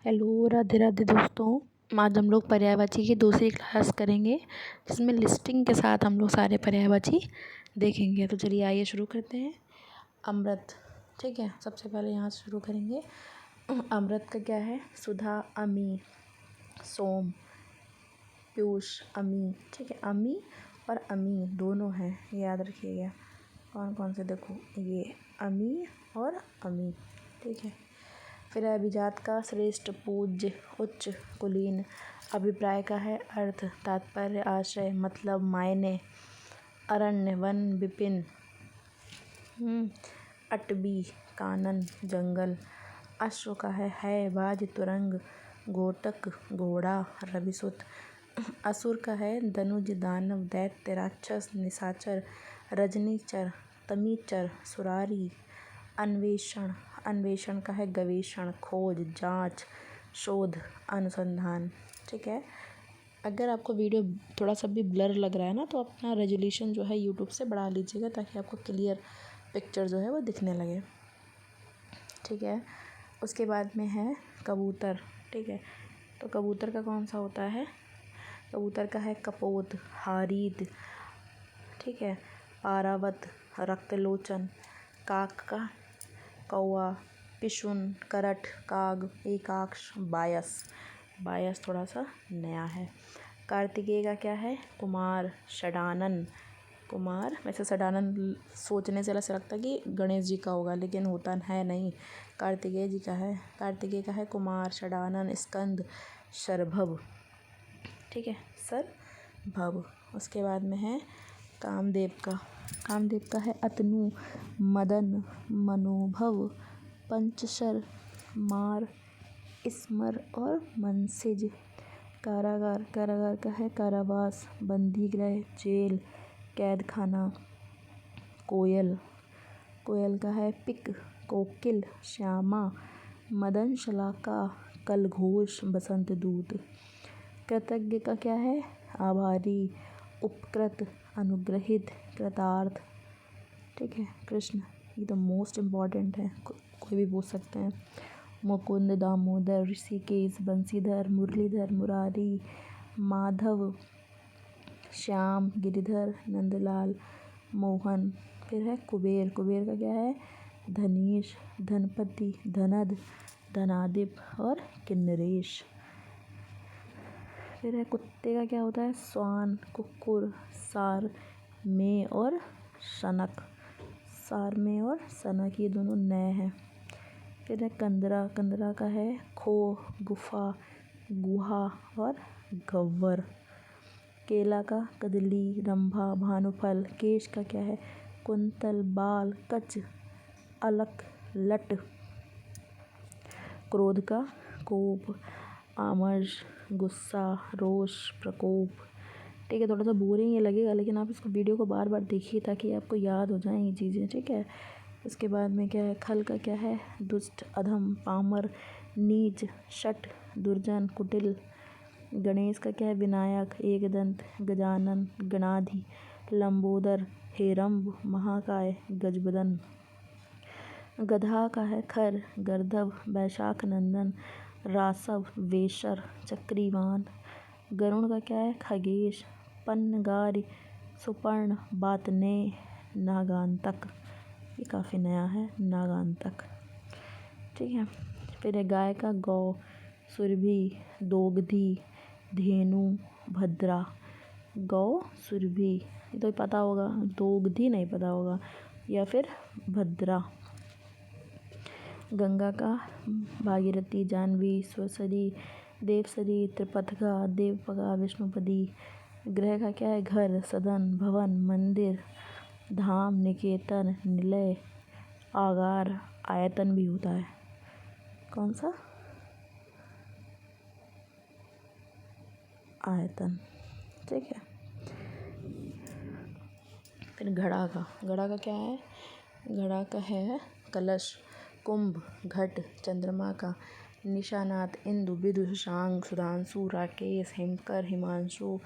Hello, Radhe Radhe दोस्तों। आज हम लोग पर्यायवाची की दूसरी क्लास करेंगे, जिसमें लिस्टिंग के साथ हम लोग सारे पर्यायवाची देखेंगे। तो चलिए आइए शुरू करते हैं। अमृत, ठीक है। सबसे पहले यहाँ से शुरू करेंगे। अमृत का क्या है? सुधा, अमी, सोम, पीयूष, अमी, ठीक है। अमी और अमी दोनों हैं, याद रखिएगा। कौन कौन से? देखो, ये अमी और अमी, ठीक है। फिर अभिजात का श्रेष्ठ, पूज्य, उच्च, कुलीन। अभिप्राय का है अर्थ, तात्पर्य, आशय, मतलब, मायने। अरण्य, वन, विपिन। अटवी, कानन, जंगल। अश्व का है बाज, तुरंग, घोटक, घोड़ा, रविसुत। असुर का है दनुज, दानव, दैत्य, राक्षस, निशाचर, रजनीचर, तमीचर, सुरारी। अन्वेषण, अन्वेषण का है गवेषण, खोज, जांच, शोध, अनुसंधान, ठीक है। अगर आपको वीडियो थोड़ा सा भी ब्लर लग रहा है ना, तो अपना रेजोल्यूशन जो है यूट्यूब से बढ़ा लीजिएगा, ताकि आपको क्लियर पिक्चर जो है वो दिखने लगे, ठीक है। उसके बाद में है कबूतर, ठीक है। तो कबूतर का कौन सा होता है? कबूतर का है कपोत, हारीद, ठीक है। पारावत, रक्तलोचन। काक का कौआ, पिशुन, करट, काग, एकाक्ष, बायस। बायस थोड़ा सा नया है। कार्तिकेय का क्या है? कुमार, षडानन। कुमार, वैसे षडानन सोचने से ऐसा लगता है कि गणेश जी का होगा, लेकिन होता है नहीं, कार्तिकेय जी का है। कार्तिकेय का है कुमार, षडानन, स्कंद, शरभव, ठीक है, शरभव। उसके बाद में है कामदेव का। कामदेव का है अतनु, मदन, मनोभव, पंचशर, मार, स्मर और मनसिज। कारागार, कारागार का है कारावास, बंदीगृह, जेल, कैद खाना। कोयल, कोयल का है पिक, कोकिल, श्यामा, मदन शलाका, कलघोष, बसंत दूत। कृतज्ञ का क्या है? आभारी, उपकृत, अनुग्रहित, कृतार्थ, ठीक है। कृष्ण, ये तो मोस्ट इम्पॉर्टेंट है, कोई भी पूछ सकते हैं। मुकुंद, दामोदर, ऋषिकेश, बंसीधर, मुरलीधर, मुरारी, माधव, श्याम, गिरिधर, नंदलाल, मोहन। फिर है कुबेर। कुबेर का क्या है? धनेश, धनपति, धनद, धनादिप और किन्नरेश। फिर है कुत्ते का क्या होता है? स्वान, कुक्कुर, सार, में और शनक। सार में और शनक, ये दोनों नए हैं। फिर है कंदरा। कंदरा का है खो, गुफा, गुहा और गव्वर। केला का कदली, रंभा, भानुफल। केश का क्या है? कुंतल, बाल, कच, अलक, लट। क्रोध का कोप, आमर्ष, गुस्सा, रोष, प्रकोप, ठीक है। थोड़ा सा बोरिंग ये लगेगा, लेकिन आप इसको वीडियो को बार बार देखिए, ताकि आपको याद हो जाएं ये चीज़ें, ठीक है। इसके बाद में क्या है? खल का क्या है? दुष्ट, अधम, पामर, नीच, शठ, दुर्जन, कुटिल। गणेश का क्या है? विनायक, एकदंत, गजानन, गणाधि, लंबोदर, हेरम्ब, महाकाय, गजबदन। गधा का है खर, गर्दभ, वैशाख नंदन, रासव, वेशर, चक्रीवान। गरुण का क्या है? खगेश, पन्नगार, सुपर्ण, बातने, नागांतक। ये काफ़ी नया है, नागांतक, ठीक है। फिर है गाय का गौ, सुरभि, दोगधी, धेनु, भद्रा। गौ, सुरभि ये तो पता होगा, दोगधी नहीं पता होगा, या फिर भद्रा। गंगा का भागीरथी, जाह्नवी, स्वसरी, देवसरी, त्रिपथगा, देवपगा, विष्णुपदी। ग्रह का क्या है? घर, सदन, भवन, मंदिर, धाम, निकेतन, निलय, आगार, आयतन भी होता है। कौन सा? आयतन, ठीक है। फिर घड़ा का। घड़ा का क्या है? घड़ा का है कलश, कुंभ, घट, चंद्रमा का। निशानात, इंदु, विदु, शशांक, सुधांशु, राकेश, हिमकर, हिमांशु,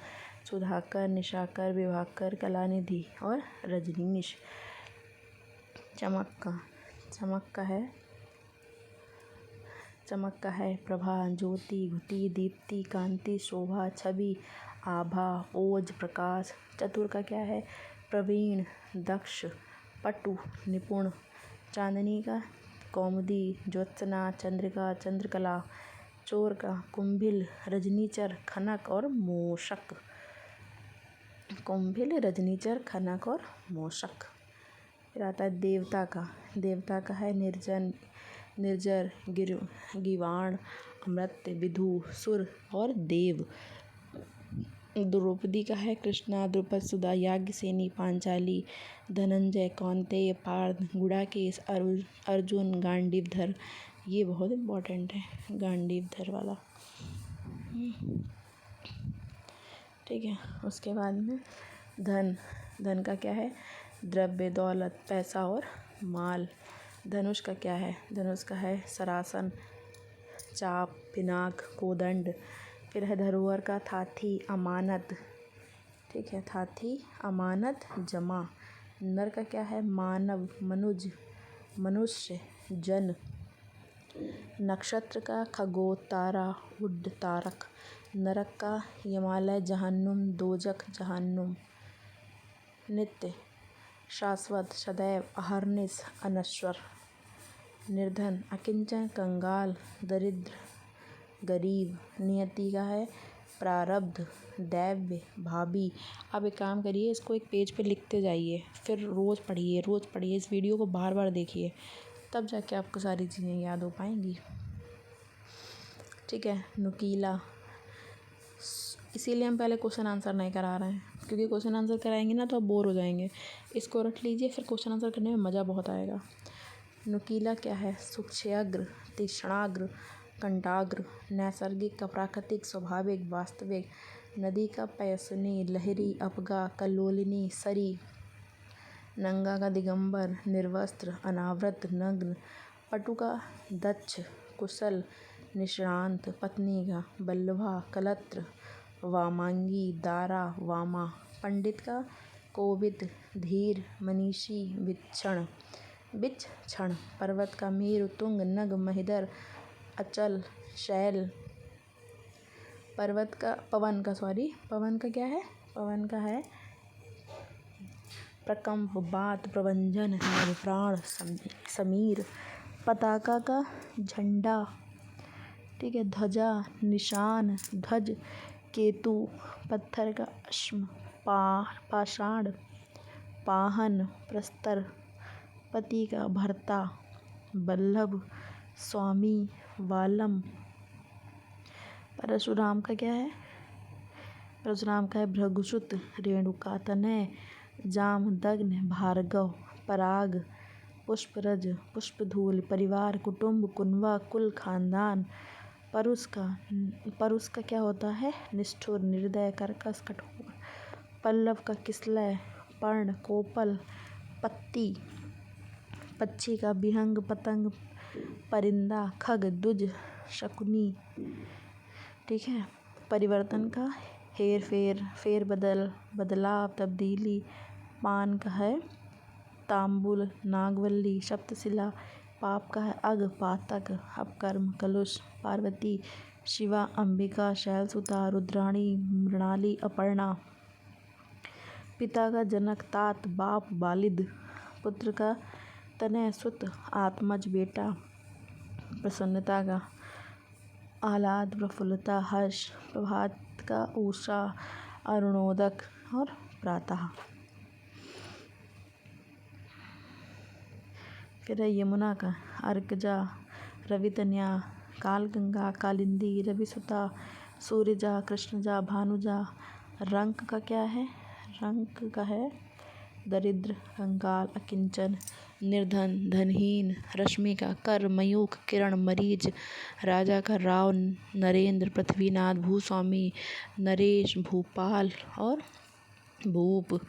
सुधाकर, निशाकर, विभाकर, कलानिधि और रजनीश। चमक का। चमक का है चमक का है प्रभा, ज्योति, घुटी, दीप्ति, कांति, शोभा, छवि, आभा, ओज, प्रकाश। चतुर का क्या है प्रवीण, दक्ष, पटु, निपुण। चांदनी का कौमुदी, ज्योत्सना, चंद्रिका, चंद्रकला। चोर का कुंभिल, रजनीचर, खनक और मूषक। कुंभिल, रजनीचर, खनक और मूषक। फिर आता है देवता का। देवता का है निर्जन, निर्जर, गीवाण, अमृत, विधु, सुर और देव। द्रौपदी का है कृष्णा, द्रुपद सुधा, याज्ञसेनी, पांचाली, धनंजय, कौंतेय, पार्थ, गुड़ाकेश, अर्जुन, गांडीवधर। ये बहुत इम्पोर्टेंट है गांडीवधर वाला। ठीक है, उसके बाद में धन। धन का क्या है द्रव्य, दौलत, पैसा और माल। धनुष का क्या है धनुष का है सरासन, चाप, पिनाक, कोदंड। फिर है धरोहर का थाथी, अमानत। ठीक है, थाथी, अमानत, जमा। नर का क्या है मानव, मनुज, मनुष्य, जन। नक्षत्र का खगोतारा, उड, तारक। नरक का यमालय, जहन्नुम, दोजक, जहन्नुम। नित्य, शाश्वत, सदैव, अहर्निश, अनश्वर। निर्धन, अकिंचन, कंगाल, दरिद्र, गरीब। नियति का है प्रारब्ध, दैव्य, भावी। आप एक काम करिए, इसको एक पेज पे लिखते जाइए, फिर रोज़ पढ़िए इस वीडियो को बार बार देखिए, तब जाके आपको सारी चीज़ें याद हो पाएंगी। ठीक है, नुकीला। इसीलिए हम पहले क्वेश्चन आंसर नहीं करा रहे हैं, क्योंकि क्वेश्चन आंसर कराएंगे ना तो आप बोर हो जाएंगे। इसको रट लीजिए, फिर क्वेश्चन आंसर करने में मज़ा बहुत आएगा। नुकीला क्या है सूक्ष्माग्र, तीक्ष्णाग्र, कंटाग्र। नैसर्गिक का प्राकृतिक, स्वाभाविक, वास्तविक। नदी का पयसुनी, लहरी, अपगा, कल्लोलिनी, सरी। नंगा का दिगंबर, निर्वस्त्र, अनावृत, नग्न। पटु का दक्ष, कुशल, निष्णांत। पत्नी का बल्लभा, कलत्र, वामांगी, दारा, वामा। पंडित का कोविद, धीर, मनीषी, विक्षण, विचक्षण। पर्वत का मेरु, तुंग, नग, महिदर, अचल, शैल। पवन का क्या है पवन का है प्रकंप, बात, प्रवंजन, प्राण, समीर। पताका का झंडा। ठीक है, ध्वजा, निशान, ध्वज, केतु। पत्थर का अश्म, पाषाण, पाहन, प्रस्तर। पति का भर्ता, बल्लभ, स्वामी, वालम। परशुराम का क्या है परशुराम का है भृगुसुत, रेणुका, तनय, जामदग्न, भार्गव, पराग, पुष्परज, पुष्पधूल। परिवार, कुटुंब, कुनबा, कुल, खानदान। परुष का क्या होता है निष्ठुर, निर्दय, कर्कश, कठोर। पल्लव का किसलय, पर्ण, कोपल, पत्ती। पक्षी का विहंग, पतंग, परिंदा, खग, दुज, शकुनी। ठीक है, परिवर्तन का हेर फेर, फेर बदल, बदलाव, तब्दीली। पान का है तांबुल, नागवल्ली, सप्तशिला। पाप का है अग, पातक, अपकर्म, कलुष। पार्वती, शिवा, अंबिका, शैलसुता, रुद्राणी, मृणाली, अपर्णा। पिता का जनक, तात, बाप, बालिद। पुत्र का तनय, सुत, आत्मज, बेटा। प्रसन्नता का आह्लाद, प्रफुल्लता, हर्ष। प्रभात का उषा, अरुणोदक और प्रातः। फिर है यमुना का अर्कजा, रवितन्या, कालगंगा, कालिंदी, रविसुता, सूर्यजा, कृष्णजा, भानुजा। रंक का क्या है रंक का है दरिद्र, कंगाल, अकिंचन, निर्धन, धनहीन। रश्मि का कर, मयूख, किरण, मरीच। राजा का राव, नरेंद्र, पृथ्वीनाथ, भूस्वामी, नरेश, भूपाल और भूप।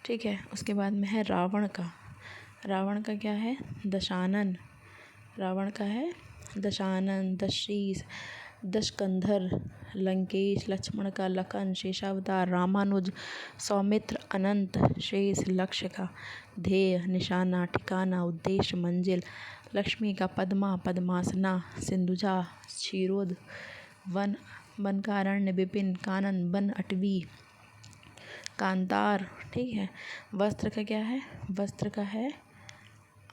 ठीक है, उसके बाद में है रावण का क्या है दशानन। रावण का है दशानन, दशीस, दशकंधर, लंकेश, लक्ष्मण का, लखन, शेषावतार, रामानुज, सौमित्र, अनंत, शेष, लक्ष्य का, ध्येय, निशाना, ठिकाना, उद्देश्य, मंजिल, लक्ष्मी का, पद्मा, पद्मासना, सिंधुजा, क्षीरोद, वन, वन का, अरण्य, विपिन, कानन, वन, अटवी, कांतार। ठीक है। वस्त्र का क्या है? वस्त्र का है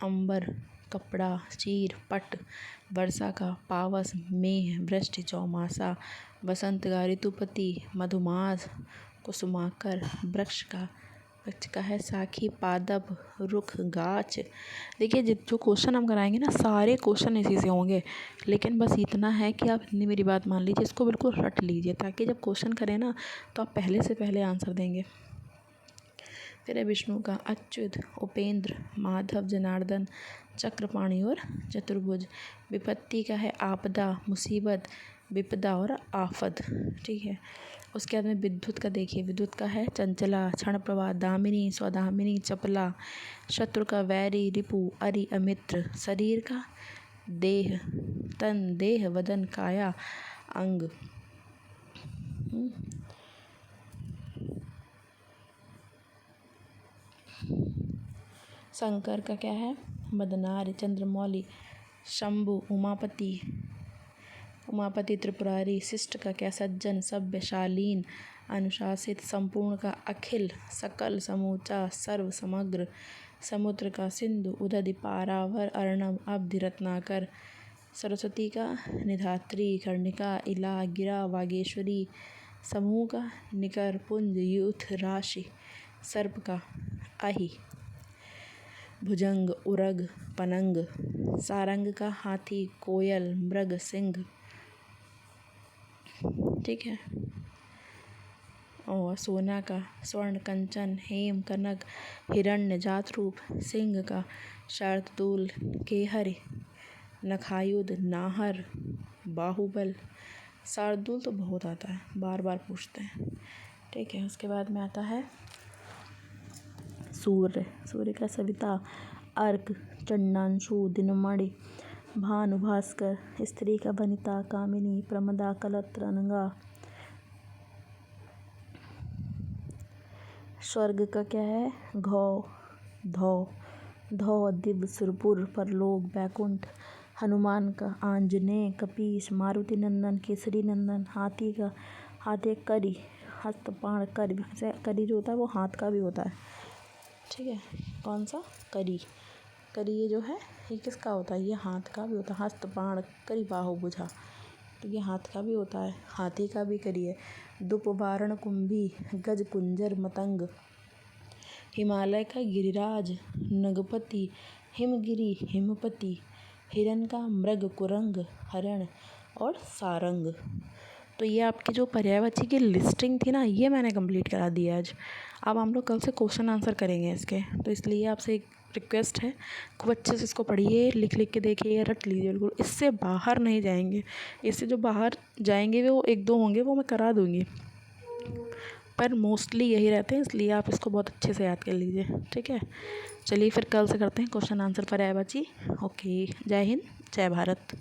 अंबर, कपड़ा, चीर, पट। वर्षा का पावस, मेह, वृष्टि, चौमासा। वसंत का ऋतुपति, मधुमास, कुसुमाकर। वृक्ष का है साखी, पादप, रुख, गाछ। देखिए जो क्वेश्चन हम कराएंगे ना, सारे क्वेश्चन इसी से होंगे, लेकिन बस इतना है कि आप इतनी मेरी बात मान लीजिए, इसको बिल्कुल रट लीजिए, ताकि जब क्वेश्चन करें ना तो आप पहले से पहले आंसर देंगे। फिर है विष्णु का अच्युत, उपेंद्र, माधव, जनार्दन, चक्रपाणि और चतुर्भुज। विपत्ति का है आपदा, मुसीबत, विपदा और आफत। ठीक है। उसके बाद में विद्युत का देखिए, विद्युत का है चंचला, क्षणप्रभा, दामिनी, स्वदामिनी, चपला। शत्रु का वैरी, रिपु, अरि, अमित्र। शरीर का देह, तन, देह, वदन, काया, अंग। शंकर का क्या है? मदनार, चंद्रमौली, शंभु, उमापति, उमापति त्रिपुरारी। शिष्ट का क्या? सज्जन, सभ्य, शालीन, अनुशासित। संपूर्ण का अखिल, सकल, समूचा, सर्व, समग्र। समुद्र का सिंधु, उदधि, पारावर, अर्णव, अब्धि, रत्नाकर। सरस्वती का निधात्री, कर्णिका, इला, गिरा, वागेश्वरी। समूह का निकर, पुंज, यूथ, राशि। सर्प का अहि, भुजंग, उरग, पनंग। सारंग का हाथी, कोयल, मृग, सिंह। ठीक है। और सोना का स्वर्ण, कंचन, हेम, कनक, हिरण्य, जात रूप। सिंह का शार्दूल, केहर, नखायुध, नाहर, बाहुबल। शार्दूल तो बहुत आता है, बार बार पूछते हैं। ठीक है। उसके बाद में आता है सूर्य। सूर्य का सविता, अर्क, चंडांशु, दिनमणि, भानु, भास्कर। स्त्री का वनिता, कामिनी, प्रमदा, कलत्र, अनंगा। स्वर्ग का क्या है? घौ, धौ, धौ, दिव्य, सुरपुर, परलोक, बैकुंठ। हनुमान का आंजनेय, कपीश, मारुति नंदन, केसरी नंदन। हाथी का करी, हस्तपाण, करी जो होता है वो हाथ का भी होता है। ठीक है। कौन सा? करी। करी ये जो है ये किसका होता है? ये हाथ का भी होता है। हस्तपाण, करी, बाहु, भुजा, तो ये हाथ का भी होता है। हाथी का भी करी है। दुप, वारण, कुंभी, गज, कुंजर, मतंग। हिमालय का गिरिराज, नगपति, हिमगिरी, हिमपति। हिरन का मृग, कुरंग, हरण और सारंग। तो ये आपकी जो पर्यायवाची की लिस्टिंग थी ना, ये मैंने कंप्लीट करा दी आज। अब हम लोग कल से क्वेश्चन आंसर करेंगे इसके, तो इसलिए आपसे एक रिक्वेस्ट है, खूब अच्छे से इसको पढ़िए, लिख लिख के देखिए, रट लीजिए बिल्कुल। इससे बाहर नहीं जाएंगे। इससे जो बाहर जाएंगे वो एक दो होंगे, वो मैं करा दूँगी, पर मोस्टली यही रहते हैं, इसलिए आप इसको बहुत अच्छे से याद कर लीजिए। ठीक है। चलिए फिर कल से करते हैं क्वेश्चन आंसर पर्यायवाची। ओके। जय हिंद, जय भारत।